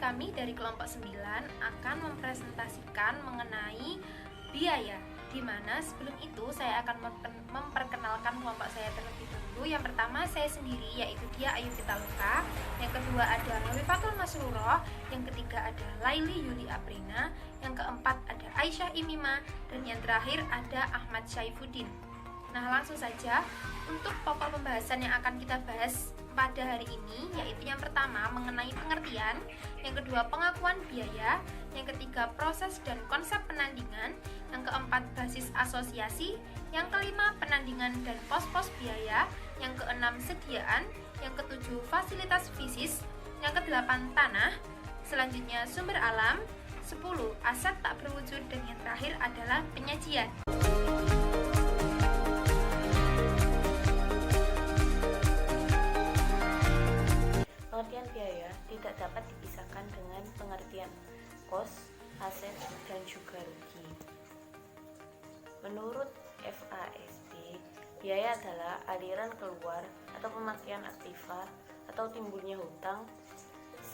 kami dari kelompok 9 akan mempresentasikan mengenai biaya, di mana sebelum itu saya akan memperkenalkan kelompok saya terlebih dahulu. Yang pertama saya sendiri, yaitu Dia Ayu Pitaloka. Yang kedua ada Lawifatul Masruroh. Yang ketiga ada Laili Yuli Aprina. Yang keempat ada Aisyah Imima. Dan yang terakhir ada Ahmad Syaifuddin. Nah, langsung saja untuk pokok pembahasan yang akan kita bahas pada hari ini, yaitu yang pertama mengenai pengertian, yang kedua pengakuan biaya, yang ketiga proses dan konsep penandingan, yang keempat basis asosiasi, yang kelima penandingan dan pos-pos biaya, yang keenam sediaan, yang ketujuh fasilitas fisis, yang kedelapan tanah, selanjutnya sumber alam, 10 aset tak berwujud, dan yang terakhir adalah penyajian. Pengertian biaya tidak dapat dipisahkan dengan pengertian kos, aset, dan juga rugi. Menurut FASB, biaya adalah aliran keluar atau pemakaian aktiva atau timbulnya hutang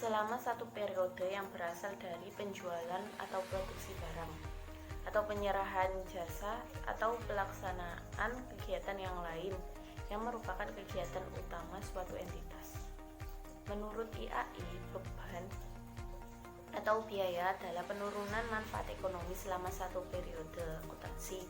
selama satu periode yang berasal dari penjualan atau produksi barang, atau penyerahan jasa atau pelaksanaan kegiatan yang lain yang merupakan kegiatan utama suatu entitas. Menurut IAI, beban atau biaya adalah penurunan manfaat ekonomi selama satu periode akuntansi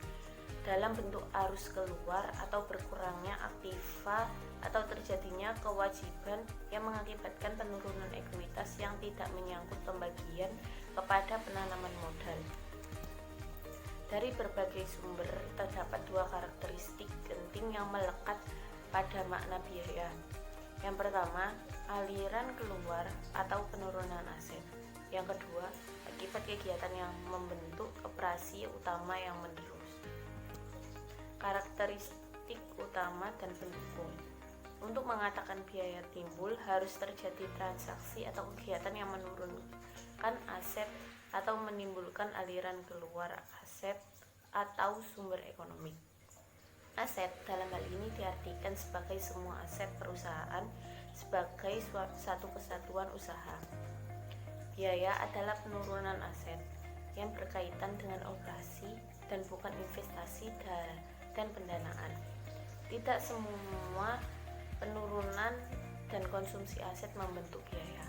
dalam bentuk arus keluar atau berkurangnya aktiva atau terjadinya kewajiban yang mengakibatkan penurunan ekuitas yang tidak menyangkut pembagian kepada penanaman modal. Dari berbagai sumber terdapat dua karakteristik penting yang melekat pada makna biaya. Yang pertama, aliran keluar atau penurunan aset. Yang kedua, akibat kegiatan yang membentuk operasi utama yang menerus. Karakteristik utama dan pendukung. Untuk mengatakan biaya timbul, harus terjadi transaksi atau kegiatan yang menurunkan aset atau menimbulkan aliran keluar aset atau sumber ekonomi. Aset dalam hal ini diartikan sebagai semua aset perusahaan sebagai satu kesatuan usaha. Biaya adalah penurunan aset yang berkaitan dengan operasi dan bukan investasi dan pendanaan. Tidak semua penurunan dan konsumsi aset membentuk biaya.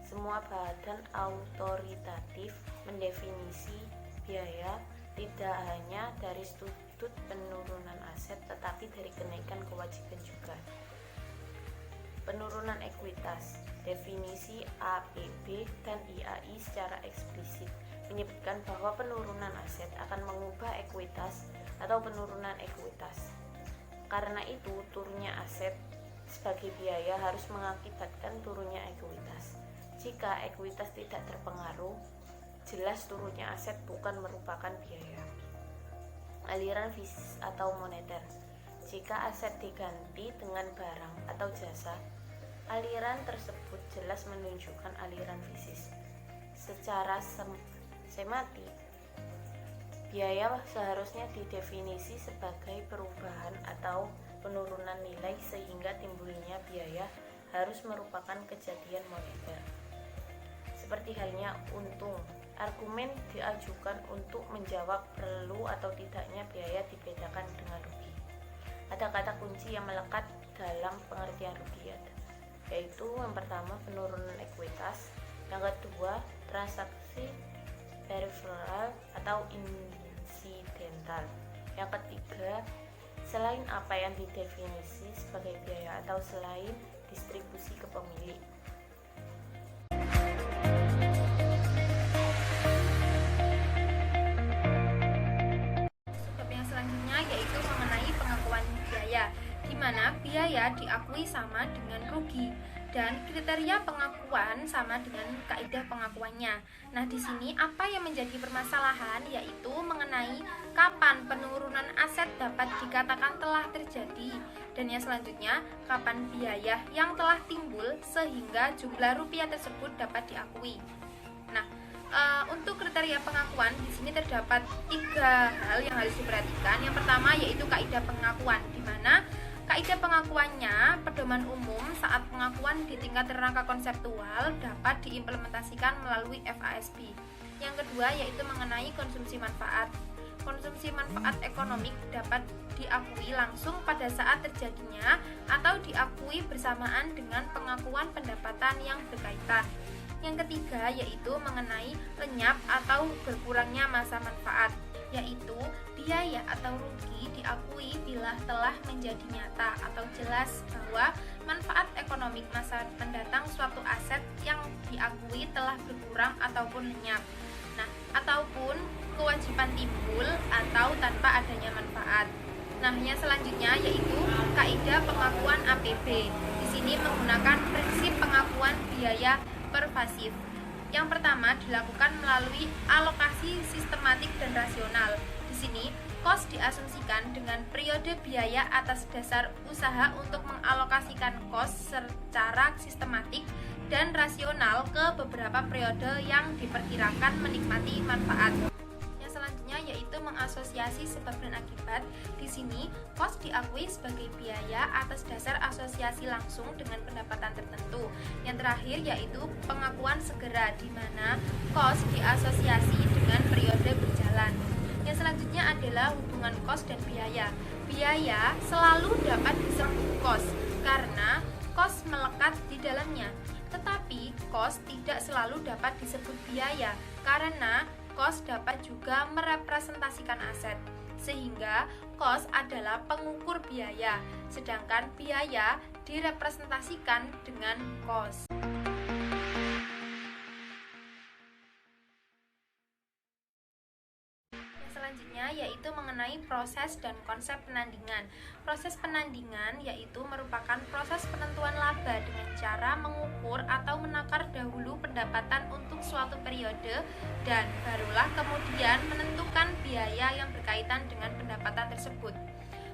Semua badan autoritatif mendefinisi biaya tidak hanya dari sudut penurunan aset tetapi dari kenaikan kewajiban juga. Penurunan ekuitas. Definisi APB dan IAI secara eksplisit menyebutkan bahwa penurunan aset akan mengubah ekuitas atau penurunan ekuitas. Karena itu, turunnya aset sebagai biaya harus mengakibatkan turunnya ekuitas. Jika ekuitas tidak terpengaruh, jelas turunnya aset bukan merupakan biaya. Aliran fisis atau moneter. Jika aset diganti dengan barang atau jasa, aliran tersebut jelas menunjukkan aliran fisis. Secara sematik, biaya seharusnya didefinisi sebagai perubahan atau penurunan nilai sehingga timbulnya biaya harus merupakan kejadian moneter. Seperti halnya untung, argumen diajukan untuk menjawab perlu atau tidaknya biaya dibedakan dengan rugi. Ada kata kunci yang melekat dalam pengertian rugi, yaitu yang pertama penurunan ekuitas, yang kedua transaksi periferal atau insidental, yang ketiga selain apa yang didefinisi sebagai biaya atau selain distribusi ke pemilik. Di mana biaya diakui sama dengan rugi dan kriteria pengakuan sama dengan kaidah pengakuannya. Nah, di sini apa yang menjadi permasalahan yaitu mengenai kapan penurunan aset dapat dikatakan telah terjadi, dan yang selanjutnya kapan biaya yang telah timbul sehingga jumlah rupiah tersebut dapat diakui. Nah, untuk kriteria pengakuan di sini terdapat 3 hal yang harus diperhatikan. Yang pertama yaitu kaidah pengakuan, di mana Kaidah pengakuannya, pedoman umum saat pengakuan di tingkat rangka konseptual dapat diimplementasikan melalui FASB. Yang kedua yaitu mengenai konsumsi manfaat. Konsumsi manfaat ekonomik dapat diakui langsung pada saat terjadinya atau diakui bersamaan dengan pengakuan pendapatan yang berkaitan. Yang ketiga yaitu mengenai lenyap atau berkurangnya masa manfaat, yaitu biaya atau rugi diakui bila telah menjadi nyata atau jelas bahwa manfaat ekonomik masa mendatang suatu aset yang diakui telah berkurang ataupun lenyap. Nah, ataupun kewajiban timbul atau tanpa adanya manfaat. Nah, yang selanjutnya yaitu kaidah pengakuan APB. Di sini menggunakan prinsip pengakuan biaya pervasif. Yang pertama dilakukan melalui alokasi sistematik dan rasional. Di sini kos diasumsikan dengan periode biaya atas dasar usaha untuk mengalokasikan kos secara sistematik dan rasional ke beberapa periode yang diperkirakan menikmati manfaat. Yang selanjutnya yaitu mengasosiasi sebab dan akibat. Di sini kos diakui sebagai biaya atas dasar asosiasi langsung dengan pendapatan tertentu. Yang terakhir yaitu pengakuan segera, di mana kos diasosiasi dengan periode berjalan. Yang selanjutnya adalah hubungan kos dan biaya. Biaya selalu dapat disebut kos karena kos melekat di dalamnya. Tetapi kos tidak selalu dapat disebut biaya karena kos dapat juga merepresentasikan aset. Sehingga kos adalah pengukur biaya, sedangkan biaya direpresentasikan dengan kos. Selanjutnya yaitu mengenai proses dan konsep penandingan. Proses penandingan yaitu merupakan proses penentuan laba dengan cara mengukur atau menakar dahulu pendapatan untuk suatu periode dan barulah kemudian menentukan biaya yang berkaitan dengan pendapatan tersebut.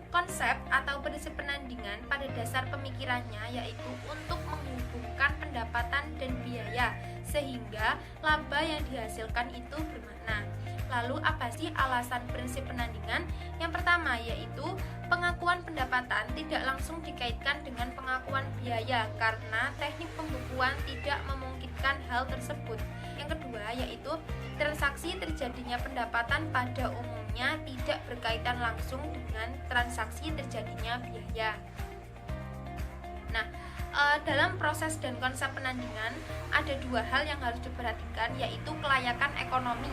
Konsep atau prinsip penandingan pada dasar pemikirannya yaitu untuk menghubungkan pendapatan dan biaya sehingga laba yang dihasilkan itu bermakna. Lalu apa sih alasan prinsip penandingan? Yang pertama yaitu pengakuan pendapatan tidak langsung dikaitkan dengan pengakuan biaya karena teknik pembukuan tidak memungkinkan hal tersebut. Yang kedua yaitu transaksi terjadinya pendapatan pada umumnya tidak berkaitan langsung dengan transaksi terjadinya biaya. Nah, dalam proses dan konsep penandingan ada dua hal yang harus diperhatikan yaitu kelayakan ekonomi.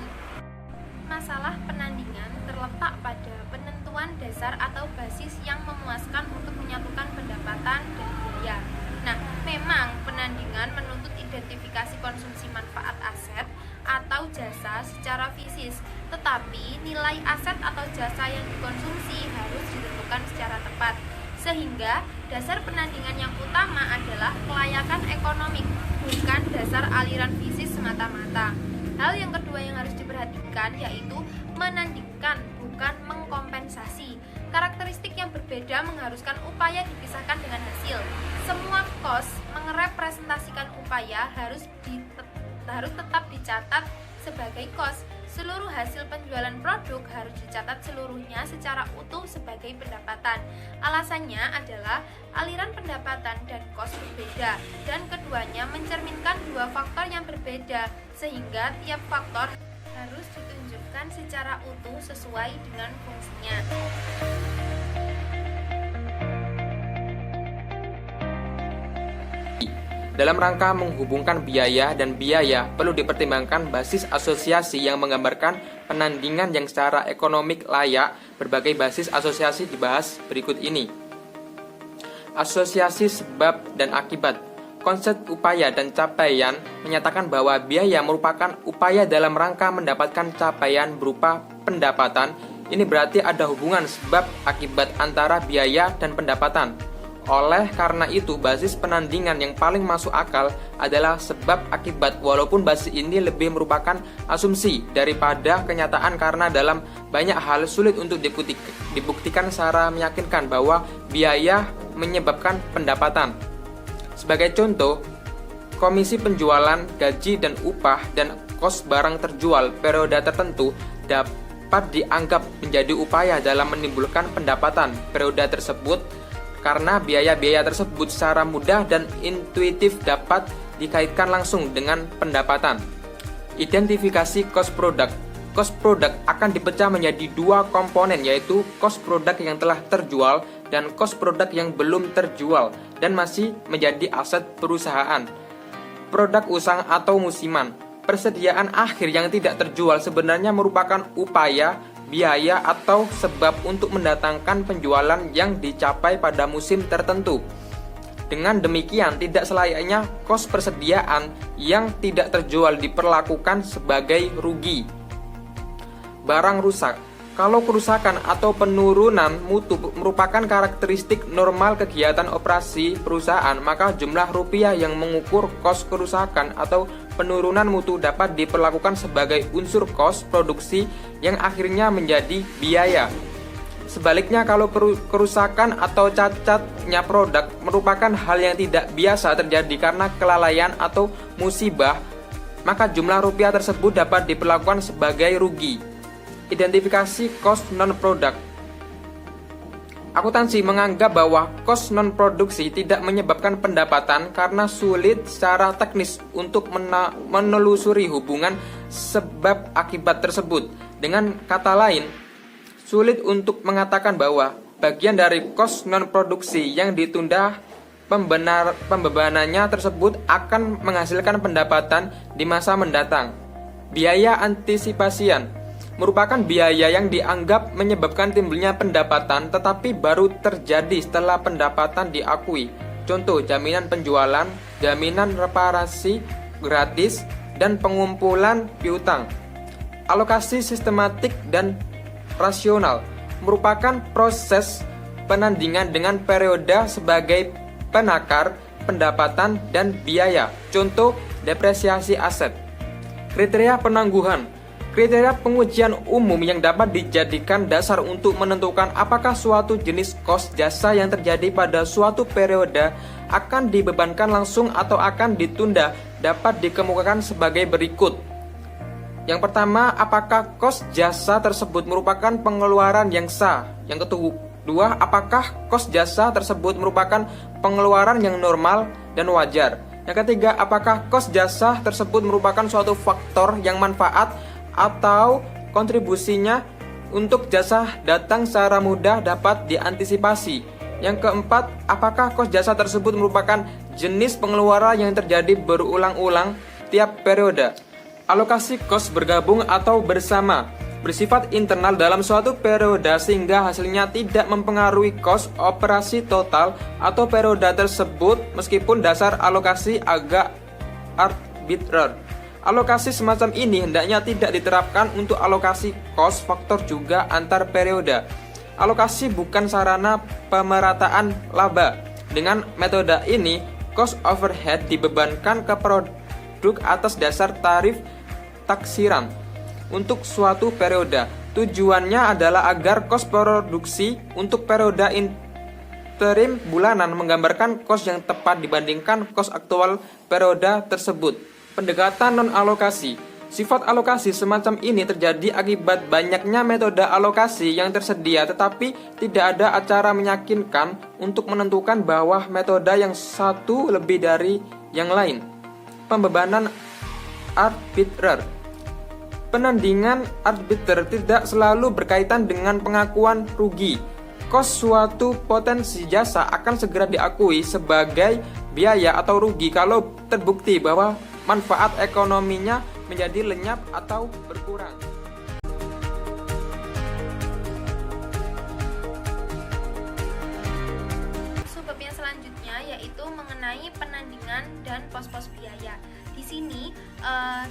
Masalah penandingan terletak pada penentuan dasar atau basis yang memuaskan untuk menyatukan pendapatan dan biaya. Nah, memang penandingan menuntut identifikasi konsumsi manfaat aset atau jasa secara fisis, tetapi nilai aset atau jasa yang dikonsumsi harus ditentukan secara tepat. Sehingga dasar penandingan yang utama adalah kelayakan ekonomik, bukan dasar aliran fisis semata-mata. Hal yang kedua yang harus diperhatikan yaitu menandingkan, bukan mengkompensasi. Karakteristik yang berbeda mengharuskan upaya dipisahkan dengan hasil. Semua kos merepresentasikan upaya harus tetap dicatat sebagai kos. Seluruh hasil penjualan produk harus dicatat seluruhnya secara utuh sebagai pendapatan. Alasannya adalah aliran pendapatan dan kos berbeda dan keduanya mencerminkan dua faktor yang berbeda sehingga tiap faktor harus ditunjukkan secara utuh sesuai dengan fungsinya. Dalam rangka menghubungkan biaya dan biaya, perlu dipertimbangkan basis asosiasi yang menggambarkan penandingan yang secara ekonomik layak. Berbagai basis asosiasi dibahas berikut ini. Asosiasi sebab dan akibat. Konsep upaya dan capaian menyatakan bahwa biaya merupakan upaya dalam rangka mendapatkan capaian berupa pendapatan. Ini berarti ada hubungan sebab akibat antara biaya dan pendapatan. Oleh karena itu, basis penandingan yang paling masuk akal adalah sebab akibat, walaupun basis ini lebih merupakan asumsi daripada kenyataan karena dalam banyak hal sulit untuk dibuktikan secara meyakinkan bahwa biaya menyebabkan pendapatan. Sebagai contoh, komisi penjualan, gaji dan upah, dan kos barang terjual periode tertentu dapat dianggap menjadi upaya dalam menimbulkan pendapatan periode tersebut. karena biaya-biaya tersebut secara mudah dan intuitif dapat dikaitkan langsung dengan pendapatan. Identifikasi cost product. Cost product akan dipecah menjadi dua komponen, yaitu cost product yang telah terjual dan cost product yang belum terjual dan masih menjadi aset perusahaan. Produk usang atau musiman. Persediaan akhir yang tidak terjual sebenarnya merupakan upaya, biaya, atau sebab untuk mendatangkan penjualan yang dicapai pada musim tertentu. Dengan demikian, tidak selayaknya kos persediaan yang tidak terjual diperlakukan sebagai rugi. Barang rusak. Kalau kerusakan atau penurunan mutu merupakan karakteristik normal kegiatan operasi perusahaan, maka jumlah rupiah yang mengukur kos kerusakan atau penurunan mutu dapat diperlakukan sebagai unsur kos produksi yang akhirnya menjadi biaya. Sebaliknya, kalau kerusakan atau cacatnya produk merupakan hal yang tidak biasa terjadi karena kelalaian atau musibah, maka jumlah rupiah tersebut dapat diperlakukan sebagai rugi. Identifikasi cost non-product. Akuntansi menganggap bahwa cost non-produksi tidak menyebabkan pendapatan karena sulit secara teknis untuk menelusuri hubungan sebab akibat tersebut. Dengan kata lain, sulit untuk mengatakan bahwa bagian dari cost non-produksi yang ditunda pembebanannya tersebut akan menghasilkan pendapatan di masa mendatang. Biaya antisipasian merupakan biaya yang dianggap menyebabkan timbulnya pendapatan tetapi baru terjadi setelah pendapatan diakui. Contoh, jaminan penjualan, jaminan reparasi gratis, dan pengumpulan piutang. Alokasi sistematik dan rasional merupakan proses penandingan dengan periode sebagai penakar pendapatan dan biaya. Contoh, depresiasi aset. Kriteria penangguhan. Kriteria pengujian umum yang dapat dijadikan dasar untuk menentukan apakah suatu jenis kos jasa yang terjadi pada suatu periode akan dibebankan langsung atau akan ditunda dapat dikemukakan sebagai berikut. Yang pertama, apakah kos jasa tersebut merupakan pengeluaran yang sah? Yang kedua, apakah kos jasa tersebut merupakan pengeluaran yang normal dan wajar? Yang ketiga, apakah kos jasa tersebut merupakan suatu faktor yang manfaat atau kontribusinya untuk jasa datang secara mudah dapat diantisipasi. Yang keempat, apakah kos jasa tersebut merupakan jenis pengeluaran yang terjadi berulang-ulang tiap periode. Alokasi kos bergabung atau bersama bersifat internal dalam suatu periode sehingga hasilnya tidak mempengaruhi kos operasi total atau periode tersebut meskipun dasar alokasi agak arbitrer. Alokasi semacam ini hendaknya tidak diterapkan untuk alokasi kos faktor juga antar periode. Alokasi bukan sarana pemerataan laba. Dengan metode ini, cost overhead dibebankan ke produk atas dasar tarif taksiran untuk suatu periode. Tujuannya adalah agar kos produksi untuk periode interim bulanan menggambarkan kos yang tepat dibandingkan kos aktual periode tersebut. Pendekatan non-alokasi. Sifat alokasi semacam ini terjadi akibat banyaknya metode alokasi yang tersedia tetapi tidak ada acara meyakinkan untuk menentukan bahwa metode yang satu lebih dari yang lain. Pembebanan arbitrer. Penandingan arbitrer tidak selalu berkaitan dengan pengakuan rugi. Kos suatu potensi jasa akan segera diakui sebagai biaya atau rugi kalau terbukti bahwa manfaat ekonominya menjadi lenyap atau berkurang. Subbab yang selanjutnya yaitu mengenai penandingan dan pos-pos biaya. Di sini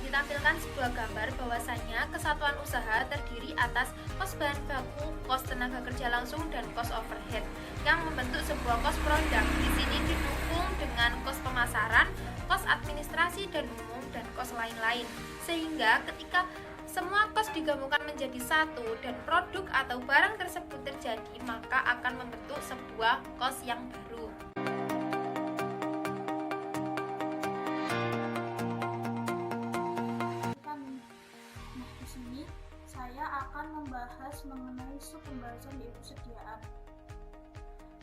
ditampilkan sebuah gambar bahwasanya kesatuan usaha terdiri atas kos bahan baku, kos tenaga kerja langsung, dan kos overhead yang membentuk sebuah kos produk. Di sini didukung dengan kos pemasaran, kos administrasi dan umum, dan kos lain-lain. Sehingga ketika semua kos digabungkan menjadi satu dan produk atau barang tersebut terjadi, maka akan membentuk sebuah kos yang baru. Di sini saya akan membahas mengenai sub pembahasan yaitu sediaan.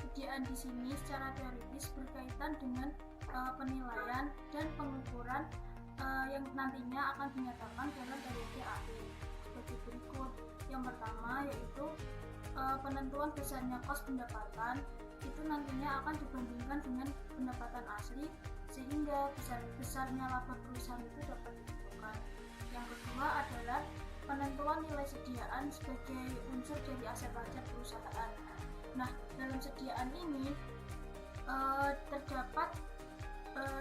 Persediaan di sini secara teoritis berkaitan dengan penilaian dan pengukuran yang nantinya akan dinyatakan dalam periode akhir seperti berikut. Yang pertama yaitu penentuan besarnya kos pendapatan itu nantinya akan dibandingkan dengan pendapatan asli sehingga besarnya laba perusahaan itu dapat ditentukan. Yang kedua adalah penentuan nilai sediaan sebagai unsur dari aset pajak perusahaan. Nah, dalam sediaan ini terdapat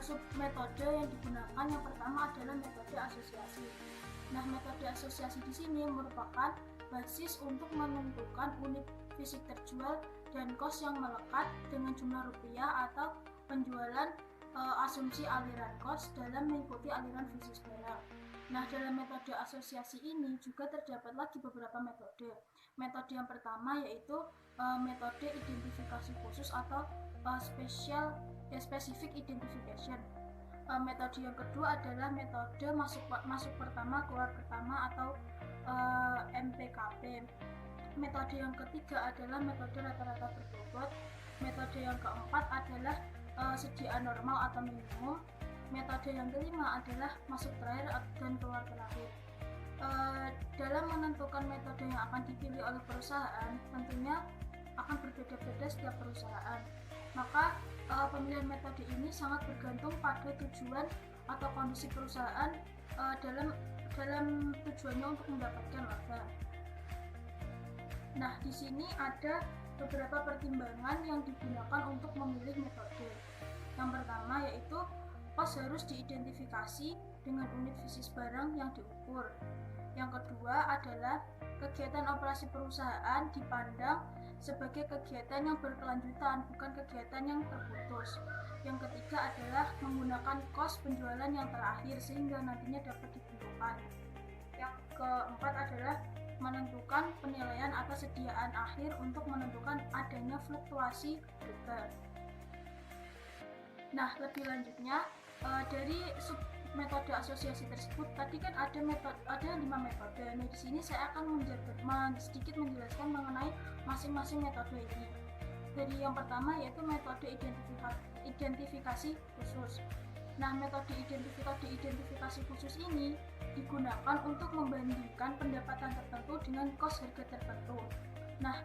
sub metode yang digunakan. Yang pertama adalah metode asosiasi. Nah, metode asosiasi di sini merupakan basis untuk menentukan unit fisik terjual dan kos yang melekat dengan jumlah rupiah atau penjualan asumsi aliran kos dalam mengikuti aliran fisik barang. Nah, dalam metode asosiasi ini juga terdapat lagi beberapa metode. Metode yang pertama yaitu metode identifikasi khusus atau specific identification. Metode yang kedua adalah metode masuk pertama keluar pertama atau MPKP. Metode yang ketiga adalah metode rata-rata berbobot. Metode yang keempat adalah sediaan normal atau minimum. Metode yang kelima adalah masuk terakhir dan keluar terakhir. Dalam menentukan metode yang akan dipilih oleh perusahaan tentunya akan berbeda-beda setiap perusahaan. Maka pemilihan metode ini sangat bergantung pada tujuan atau kondisi perusahaan dalam tujuannya untuk mendapatkan laba. Nah, di sini ada beberapa pertimbangan yang digunakan untuk memilih metode. Yang pertama yaitu kos harus diidentifikasi dengan unit fisik barang yang diukur. Yang kedua adalah kegiatan operasi perusahaan dipandang sebagai kegiatan yang berkelanjutan, bukan kegiatan yang terputus. Yang ketiga adalah menggunakan kos penjualan yang terakhir sehingga nantinya dapat ditentukan. Yang keempat adalah menentukan penilaian atau sediaan akhir untuk menentukan adanya fluktuasi harga. Nah, lebih lanjutnya dari sub metode asosiasi tersebut tadi kan ada 5 metode. Nah, di sini saya akan sedikit menjelaskan mengenai masing-masing metode ini. Dari yang pertama yaitu metode identifikasi khusus. Nah, metode identifikasi khusus ini digunakan untuk membandingkan pendapatan tertentu dengan kos harga tertentu. Nah,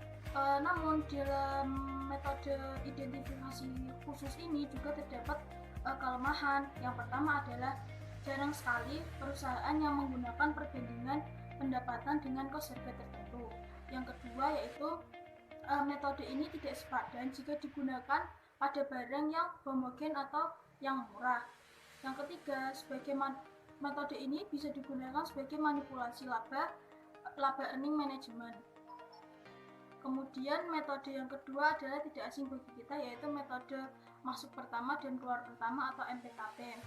namun dalam metode identifikasi khusus ini juga terdapat kelemahan. Yang pertama adalah jarang sekali perusahaan yang menggunakan perbandingan pendapatan dengan kos harga tertentu. Yang kedua yaitu metode ini tidak sepadan jika digunakan pada barang yang homogen atau yang murah. Yang ketiga, metode ini bisa digunakan sebagai manipulasi laba earning management. Kemudian metode yang kedua adalah tidak asing bagi kita yaitu metode masuk pertama dan keluar pertama atau MPKP.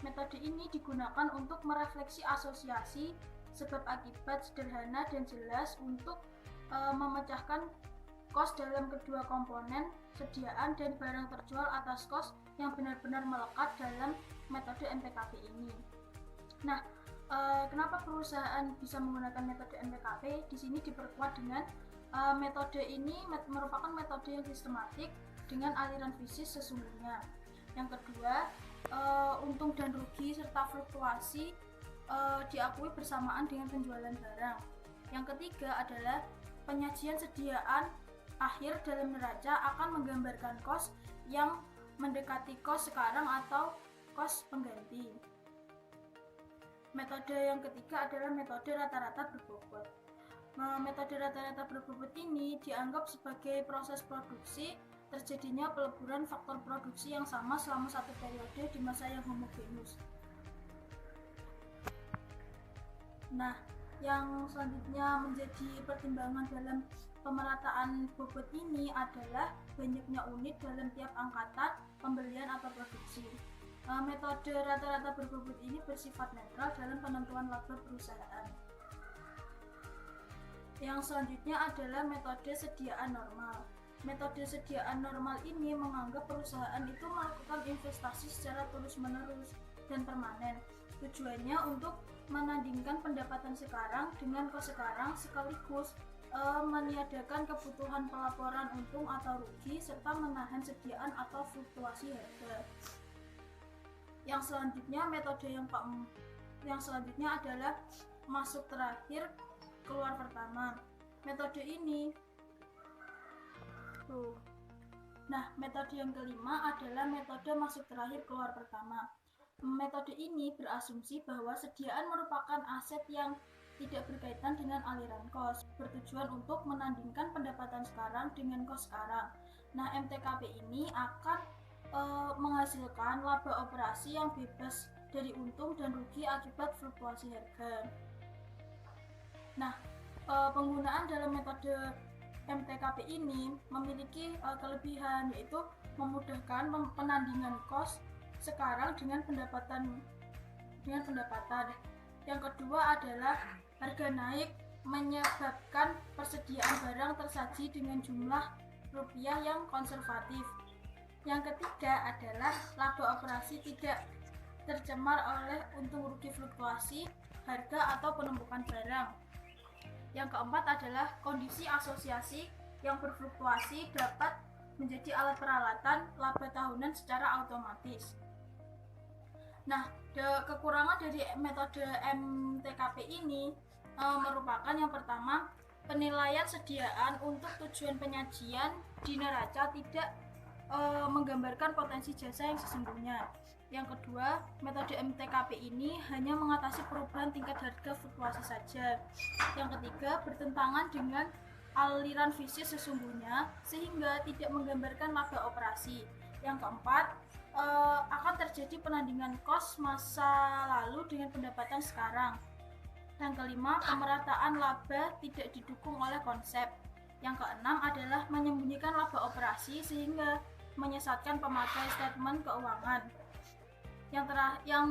Metode ini digunakan untuk merefleksi asosiasi sebab akibat sederhana dan jelas untuk memecahkan kos dalam kedua komponen sediaan dan barang terjual atas kos yang benar-benar melekat dalam metode MPKP ini. Nah, kenapa perusahaan bisa menggunakan metode MPKP? Di sini diperkuat dengan metode ini merupakan metode yang sistematik dengan aliran fisik sesungguhnya. Yang kedua, untung dan rugi serta fluktuasi diakui bersamaan dengan penjualan barang. Yang ketiga adalah penyajian sediaan akhir dalam neraca akan menggambarkan kos yang mendekati kos sekarang atau kos pengganti. Metode yang ketiga adalah metode rata-rata berbobot. Metode rata-rata berbobot ini dianggap sebagai proses produksi terjadinya peleburan faktor produksi yang sama selama satu periode di masa yang homogenus. Nah, yang selanjutnya menjadi pertimbangan dalam pemerataan bobot ini adalah banyaknya unit dalam tiap angkatan pembelian atau produksi. Metode rata-rata berbobot ini bersifat netral dalam penentuan laba perusahaan. Yang selanjutnya adalah metode sediaan normal. Metode sediaan normal ini menganggap perusahaan itu melakukan investasi secara terus-menerus dan permanen. Tujuannya untuk menandingkan pendapatan sekarang dengan kos sekarang sekaligus meniadakan kebutuhan pelaporan untung atau rugi serta menahan sediaan atau fluktuasi harga. Yang selanjutnya adalah masuk terakhir keluar pertama. Metode yang kelima adalah metode masuk terakhir keluar pertama. Metode ini berasumsi bahwa sediaan merupakan aset yang tidak berkaitan dengan aliran kos, bertujuan untuk menandingkan pendapatan sekarang dengan kos sekarang. Nah, MTKP ini akan menghasilkan laba operasi yang bebas dari untung dan rugi akibat fluktuasi harga. Nah, penggunaan dalam metode MTKP ini memiliki kelebihan, yaitu memudahkan penandingan kos sekarang dengan pendapatan. Yang kedua adalah harga naik menyebabkan persediaan barang tersaji dengan jumlah rupiah yang konservatif. Yang ketiga adalah laba operasi tidak tercemar oleh untung rugi fluktuasi harga atau penumpukan barang. Yang keempat adalah kondisi asosiasi yang berfluktuasi dapat menjadi alat peralatan laba tahunan secara otomatis. Nah, kekurangan dari metode MTKP ini merupakan yang pertama, penilaian sediaan untuk tujuan penyajian di neraca tidak menggambarkan potensi jasa yang sesungguhnya. Yang kedua, metode MTKP ini hanya mengatasi perubahan tingkat harga fluktuasi saja. Yang ketiga, bertentangan dengan aliran bisnis sesungguhnya sehingga tidak menggambarkan laba operasi. Yang keempat, akan terjadi penandingan kos masa lalu dengan pendapatan sekarang. Yang kelima, pemerataan laba tidak didukung oleh konsep. Yang keenam adalah menyembunyikan laba operasi sehingga menyesatkan pemakai statement keuangan. Yang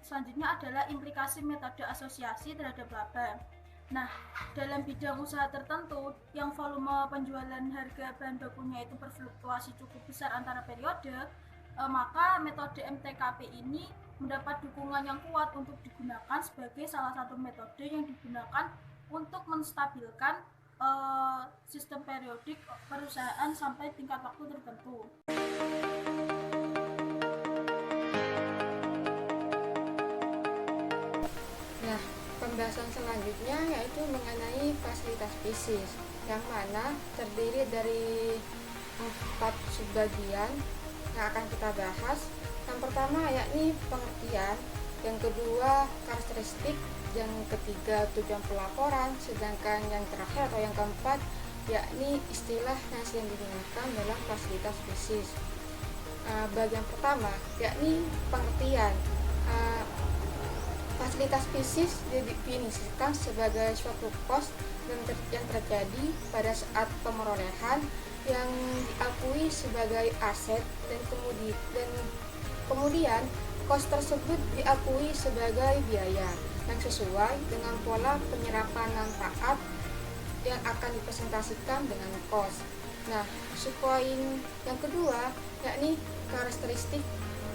selanjutnya adalah implikasi metode asosiasi terhadap laba. Nah, dalam bidang usaha tertentu yang volume penjualan harga bahan bakunya itu berfluktuasi cukup besar antara periode, maka metode MTKP ini mendapat dukungan yang kuat untuk digunakan sebagai salah satu metode yang digunakan untuk menstabilkan sistem periodik perusahaan sampai tingkat waktu tertentu. Nah, pembahasan selanjutnya yaitu mengenai fasilitas bisnis, yang mana terdiri dari 4 subbagian yang akan kita bahas. Yang pertama yakni pengertian, yang kedua karakteristik, yang ketiga tujuan pelaporan, sedangkan yang terakhir atau yang keempat yakni istilah yang sering digunakan dalam fasilitas bisnis. Bagian pertama yakni pengertian. Fasilitas bisnis didefinisikan sebagai suatu kos yang terjadi pada saat pemerolehan yang diakui sebagai aset dan kemudian kos tersebut diakui sebagai biaya yang sesuai dengan pola penyerapan manfaat yang akan dipresentasikan dengan kos. Nah, subpoin yang kedua yakni karakteristik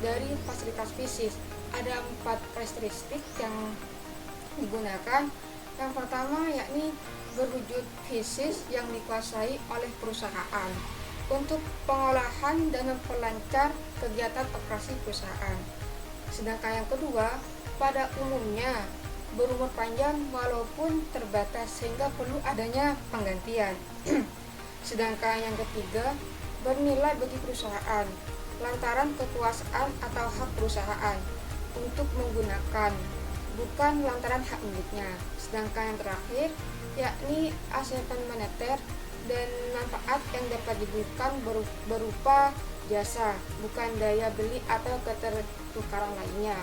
dari fasilitas bisnis. Ada 4 karakteristik yang digunakan. Yang pertama yakni berwujud bisnis yang dikuasai oleh perusahaan untuk pengolahan dan memperlancar kegiatan operasi perusahaan. Sedangkan yang kedua, pada umumnya berumur panjang walaupun terbatas sehingga perlu adanya penggantian. Sedangkan yang ketiga, bernilai bagi perusahaan lantaran kekuasaan atau hak perusahaan untuk menggunakan, bukan lantaran hak miliknya. Sedangkan yang terakhir yakni aset moneter dan manfaat yang dapat diberikan berupa jasa, bukan daya beli atau ketertukaran lainnya.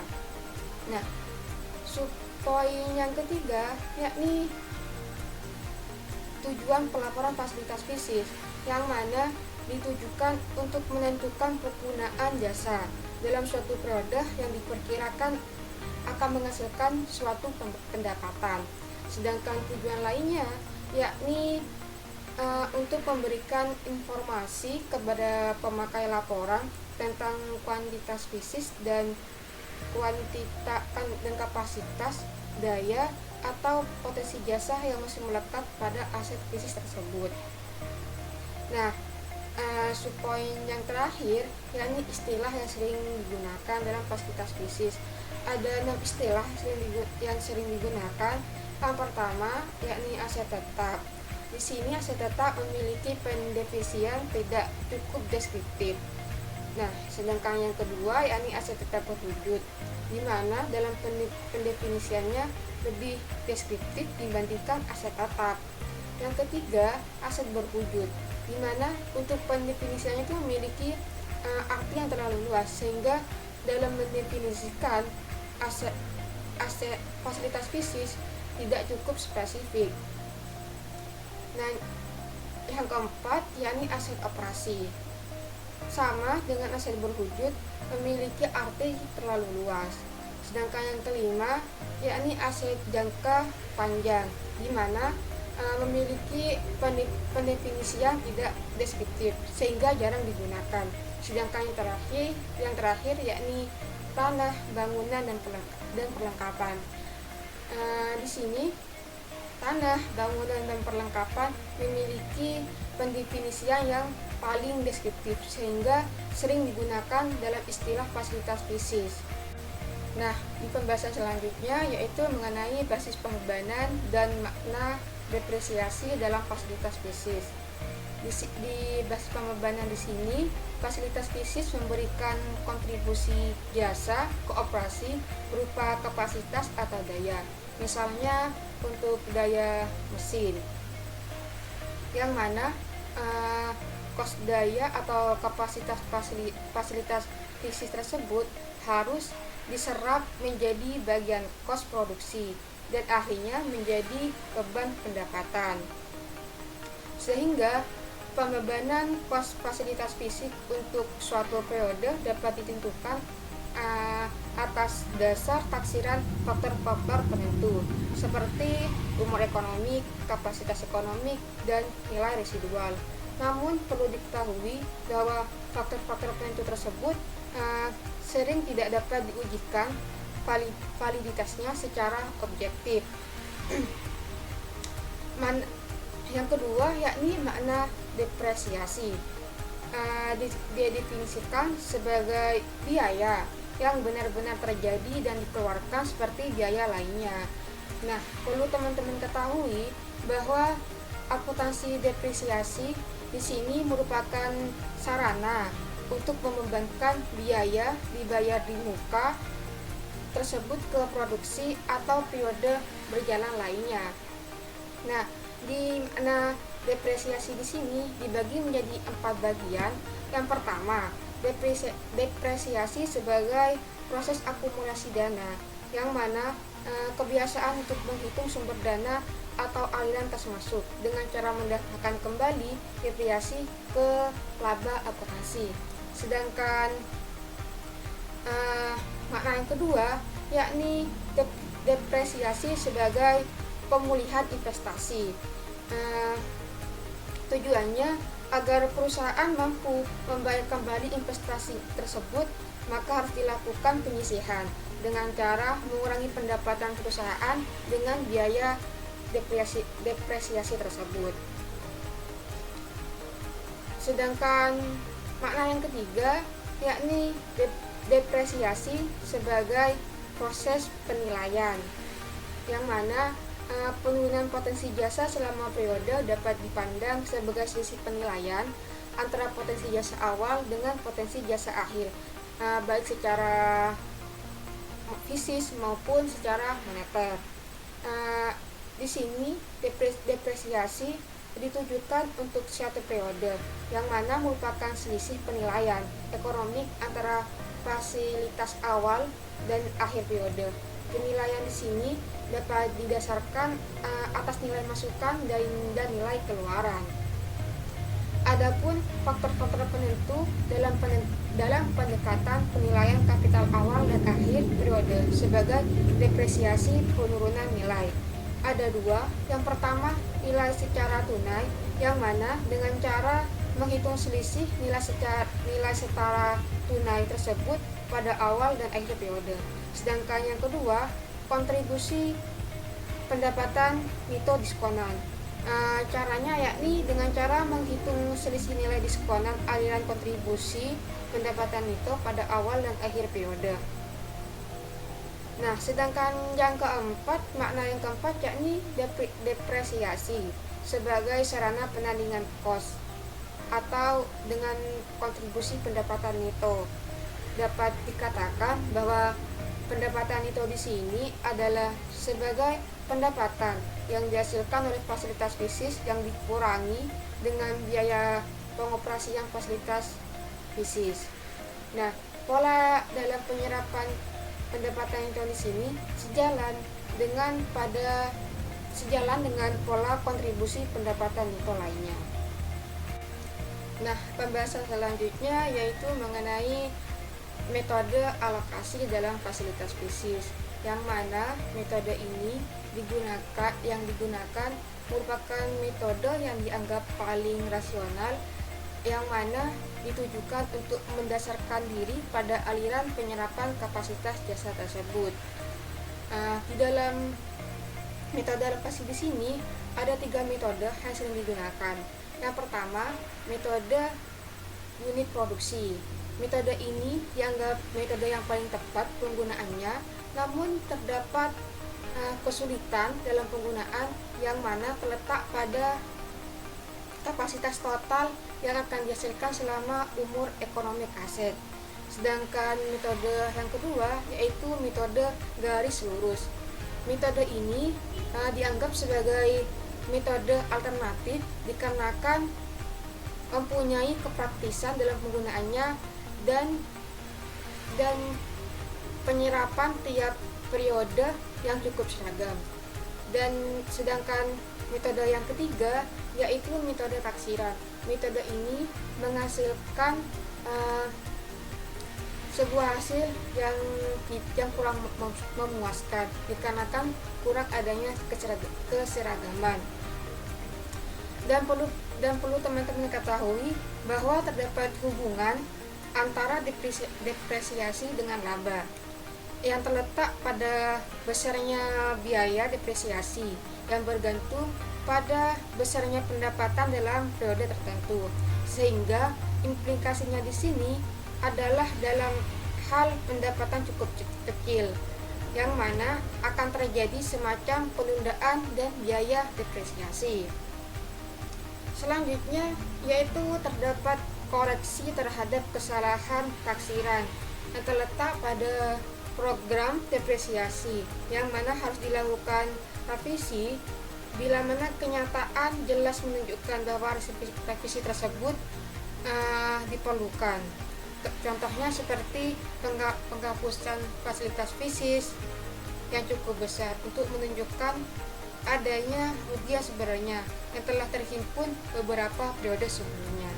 Nah, subpoin yang ketiga yakni tujuan pelaporan fasilitas bisnis, yang mana ditujukan untuk menentukan penggunaan jasa dalam suatu periode yang diperkirakan akan menghasilkan suatu pendapatan. Sedangkan tujuan lainnya yakni untuk memberikan informasi kepada pemakai laporan tentang kuantitas bisnis dan kapasitas daya atau potensi jasa yang masih melekat pada aset fisik tersebut. Nah, subpoin yang terakhir yakni istilah yang sering digunakan dalam fasilitas bisnis. Ada 6 istilah yang sering digunakan. Yang pertama yakni aset tetap. Di sini aset tetap memiliki pendefinisian tidak cukup deskriptif. Nah, sedangkan yang kedua yakni aset tetap berwujud, di mana dalam pendefinisiannya lebih deskriptif dibandingkan aset tetap. Yang ketiga, aset berwujud, di mana untuk pendefinisiannya itu memiliki arti yang terlalu luas sehingga dalam mendefinisikan aset fasilitas fisik tidak cukup spesifik. Nah, yang keempat yakni aset operasi. Sama dengan aset berwujud, memiliki arti terlalu luas. Sedangkan yang kelima yakni aset jangka panjang, di mana memiliki pendefinisian tidak deskriptif sehingga jarang digunakan. Sedangkan yang terakhir yakni tanah, bangunan, dan perlengkapan. Di sini tanah, bangunan, dan perlengkapan memiliki pendefinisian yang paling deskriptif sehingga sering digunakan dalam istilah fasilitas fisik. Nah, di pembahasan selanjutnya yaitu mengenai basis pembebanan dan makna depresiasi dalam fasilitas fisik. Di basis pembebanan di sini, fasilitas fisik memberikan kontribusi jasa ke operasi berupa kapasitas atau daya. Misalnya untuk daya mesin, yang mana kos daya atau kapasitas fasilitas fisik tersebut harus diserap menjadi bagian kos produksi dan akhirnya menjadi beban pendapatan. Sehingga pembebanan kos fasilitas fisik untuk suatu periode dapat ditentukan atas dasar taksiran faktor-faktor penentu seperti umur ekonomi, kapasitas ekonomi, dan nilai residual. Namun perlu diketahui bahwa faktor-faktor penentu tersebut sering tidak dapat diujikan validitasnya secara objektif. Yang kedua yakni makna depresiasi. Didefinisikan sebagai biaya yang benar-benar terjadi dan dikeluarkan seperti biaya lainnya. Nah, perlu teman-teman ketahui bahwa akuntansi depresiasi di sini merupakan sarana untuk membebankan biaya dibayar di muka tersebut ke produksi atau periode berjalan lainnya. Nah, di mana depresiasi di sini dibagi menjadi 4 bagian. Yang pertama, depresiasi sebagai proses akumulasi dana, yang mana kebiasaan untuk menghitung sumber dana atau aliran kas masuk dengan cara mendaftarkan kembali depresiasi ke laba akuntansi. Sedangkan makna yang kedua yakni depresiasi sebagai pemulihan investasi. Tujuannya agar perusahaan mampu membayar kembali investasi tersebut, maka harus dilakukan penyisihan dengan cara mengurangi pendapatan perusahaan dengan biaya depresiasi tersebut. Sedangkan makna yang ketiga yakni depresiasi sebagai proses penilaian, yang mana penurunan potensi jasa selama periode dapat dipandang sebagai selisih penilaian antara potensi jasa awal dengan potensi jasa akhir, baik secara fisik maupun secara moneter. Di sini depresiasi ditujukan untuk suatu periode yang mana merupakan selisih penilaian ekonomi antara fasilitas awal dan akhir periode. Penilaian di sini dapat didasarkan atas nilai masukan dan nilai keluaran. Adapun faktor-faktor penentu dalam pendekatan penilaian kapital awal dan akhir periode sebagai depresiasi penurunan nilai. Ada 2. Yang pertama, nilai secara tunai, yang mana dengan cara menghitung selisih nilai setara tunai tersebut pada awal dan akhir periode. Sedangkan yang kedua, kontribusi pendapatan neto diskonan. Caranya yakni dengan cara menghitung selisih nilai diskonan aliran kontribusi pendapatan neto pada awal dan akhir periode. Nah, sedangkan yang keempat, makna yang keempat yakni depresiasi sebagai sarana penandingan kos atau dengan kontribusi pendapatan neto. Dapat dikatakan bahwa pendapatan neto di sini adalah sebagai pendapatan yang dihasilkan oleh fasilitas bisnis yang dikurangi dengan biaya pengoperasian fasilitas bisnis. Nah, pola dalam penyerapan pendapatan neto di sini sejalan dengan pola kontribusi pendapatan neto lainnya. Nah, pembahasan selanjutnya yaitu mengenai metode alokasi dalam fasilitas bisnis, yang mana metode ini digunakan merupakan metode yang dianggap paling rasional, yang mana ditujukan untuk mendasarkan diri pada aliran penyerapan kapasitas jasa tersebut. Di dalam metode alokasi di sini ada 3 metode yang sering digunakan. Yang pertama, metode unit produksi. Metode ini dianggap metode yang paling tepat penggunaannya, namun terdapat kesulitan dalam penggunaan yang mana terletak pada kapasitas total yang akan dihasilkan selama umur ekonomi aset. Sedangkan metode yang kedua yaitu metode garis lurus. Metode ini dianggap sebagai metode alternatif dikarenakan mempunyai kepraktisan dalam penggunaannya dan penyerapan tiap periode yang cukup seragam. Dan sedangkan metode yang ketiga yaitu metode taksiran. Metode ini menghasilkan sebuah hasil yang kurang memuaskan dikarenakan kurang adanya keseragaman. Dan perlu teman-teman ketahui bahwa terdapat hubungan antara depresiasi dengan laba yang terletak pada besarnya biaya depresiasi yang bergantung pada besarnya pendapatan dalam periode tertentu, sehingga implikasinya di sini adalah dalam hal pendapatan cukup kecil, yang mana akan terjadi semacam penundaan dan biaya depresiasi. Selanjutnya yaitu terdapat koreksi terhadap kesalahan taksiran yang terletak pada program depresiasi, yang mana harus dilakukan revisi bila mana kenyataan jelas menunjukkan bahwa revisi tersebut diperlukan. Contohnya seperti penghapusan fasilitas bisnis yang cukup besar untuk menunjukkan adanya rugian sebenarnya yang telah terhimpun beberapa periode sebelumnya.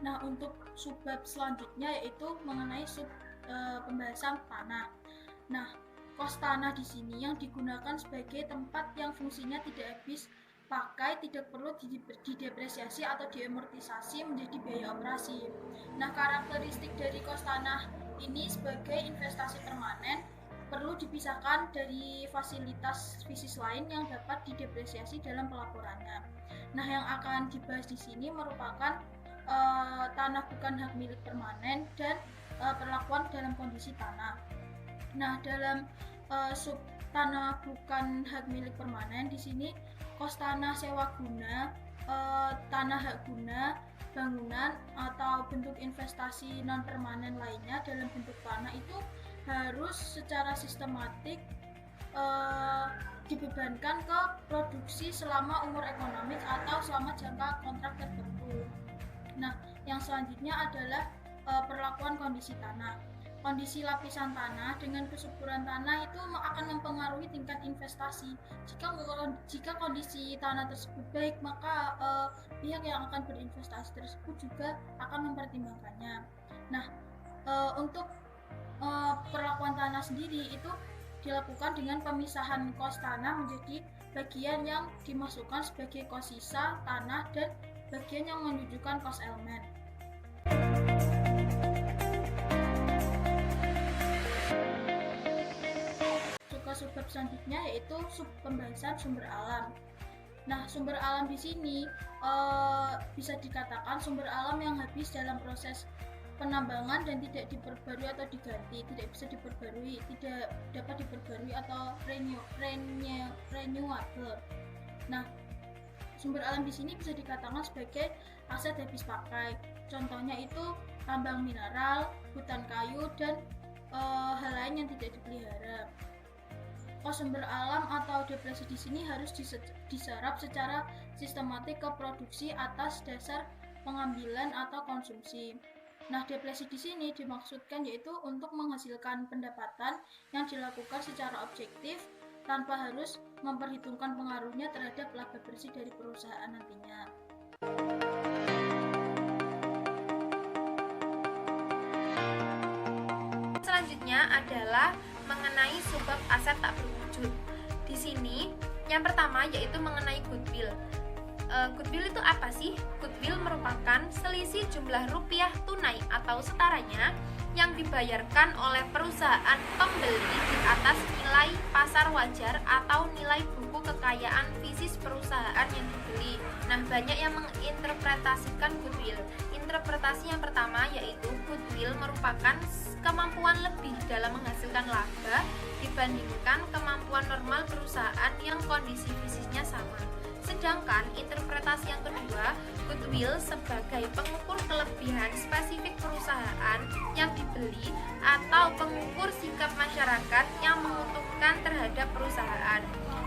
Nah, untuk subbab selanjutnya yaitu mengenai pembahasan tanah. Nah, kos tanah di sini yang digunakan sebagai tempat yang fungsinya tidak habis pakai, tidak perlu didepresiasi atau diamortisasi menjadi biaya operasi. Nah, karakteristik dari kos tanah ini sebagai investasi permanen perlu dipisahkan dari fasilitas bisnis lain yang dapat didepresiasi dalam pelaporannya. Nah, yang akan dibahas di sini merupakan tanah bukan hak milik permanen dan perlakuan dalam kondisi tanah. Nah, dalam sub tanah bukan hak milik permanen di sini kos tanah sewa guna, tanah hak guna, bangunan atau bentuk investasi non permanen lainnya dalam bentuk tanah itu harus secara sistematik dibebankan ke produksi selama umur ekonomik atau selama jangka kontrak tertentu. Nah, yang selanjutnya adalah perlakuan kondisi tanah. Kondisi lapisan tanah dengan kesuburan tanah itu akan mempengaruhi tingkat investasi. Jika kondisi tanah tersebut baik, maka pihak yang akan berinvestasi tersebut juga akan mempertimbangkannya. Nah, untuk perlakuan tanah sendiri itu dilakukan dengan pemisahan kos tanah menjadi bagian yang dimasukkan sebagai kos sisa tanah dan bagian yang menunjukkan kos elemen. selanjutnya yaitu pembahasan sumber alam. Nah, sumber alam di sini bisa dikatakan sumber alam yang habis dalam proses penambangan dan tidak diperbarui atau diganti, tidak bisa diperbarui, tidak dapat diperbarui atau renewable. Nah, sumber alam di sini bisa dikatakan sebagai aset habis pakai. Contohnya itu tambang mineral, hutan kayu, dan hal lain yang tidak dipelihara. Kos sumber alam atau depresi di sini harus diserap secara sistematik ke produksi atas dasar pengambilan atau konsumsi. Nah, depresi di sini dimaksudkan yaitu untuk menghasilkan pendapatan yang dilakukan secara objektif tanpa harus memperhitungkan pengaruhnya terhadap laba bersih dari perusahaan nantinya. Selanjutnya adalah mengenai subbab aset tak berwujud. Di sini yang pertama yaitu mengenai goodwill. Goodwill itu apa sih? Goodwill merupakan selisih jumlah rupiah tunai atau setaranya yang dibayarkan oleh perusahaan pembeli di atas nilai pasar wajar atau nilai buku kekayaan fisis perusahaan yang dibeli. Nah, banyak yang menginterpretasikan goodwill. Interpretasi yang pertama yaitu goodwill merupakan kemampuan lebih dalam menghasilkan laba dibandingkan kemampuan normal perusahaan yang kondisi fisiknya sama. Sedangkan interpretasi yang kedua, goodwill sebagai pengukur kelebihan spesifik perusahaan yang dibeli atau pengukur sikap masyarakat yang menguntungkan terhadap perusahaan.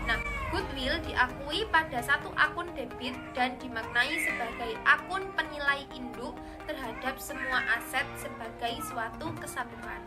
Nah, goodwill diakui pada satu akun debit dan dimaknai sebagai akun penilai induk terhadap semua aset sebagai suatu kesatuan.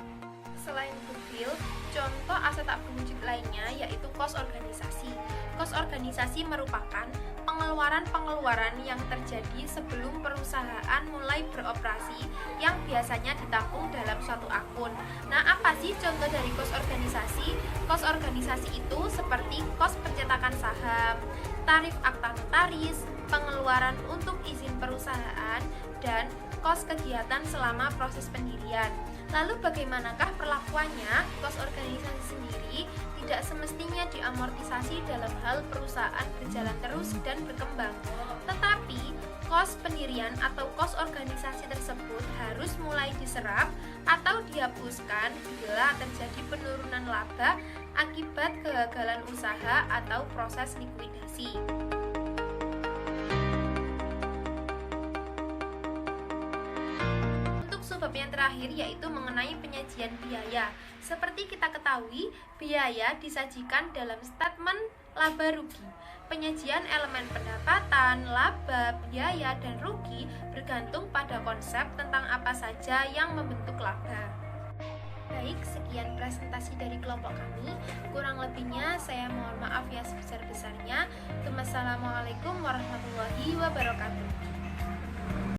Selain goodwill, contoh aset tak berwujud lainnya yaitu kos organisasi. Kos organisasi merupakan pengeluaran-pengeluaran yang terjadi sebelum perusahaan mulai beroperasi yang biasanya ditampung dalam suatu akun. Nah, apa sih contoh dari kos organisasi? Kos organisasi itu seperti kos percetakan saham, tarif akta notaris, pengeluaran untuk izin perusahaan, dan kos kegiatan selama proses pendirian. Lalu bagaimanakah perlakuannya? Kos organisasi sendiri tidak semestinya diamortisasi dalam hal perusahaan berjalan terus dan berkembang. Tetapi, kos pendirian atau kos organisasi tersebut harus mulai diserap atau dihapuskan bila terjadi penurunan laba akibat kegagalan usaha atau proses likuidasi. Bab yang terakhir yaitu mengenai penyajian biaya. Seperti kita ketahui, biaya disajikan dalam statement laba rugi. Penyajian elemen pendapatan, laba, biaya, dan rugi bergantung pada konsep tentang apa saja yang membentuk laba. Baik, sekian presentasi dari kelompok kami. Kurang lebihnya saya mohon maaf ya sebesar-besarnya. Wassalamualaikum warahmatullahi wabarakatuh.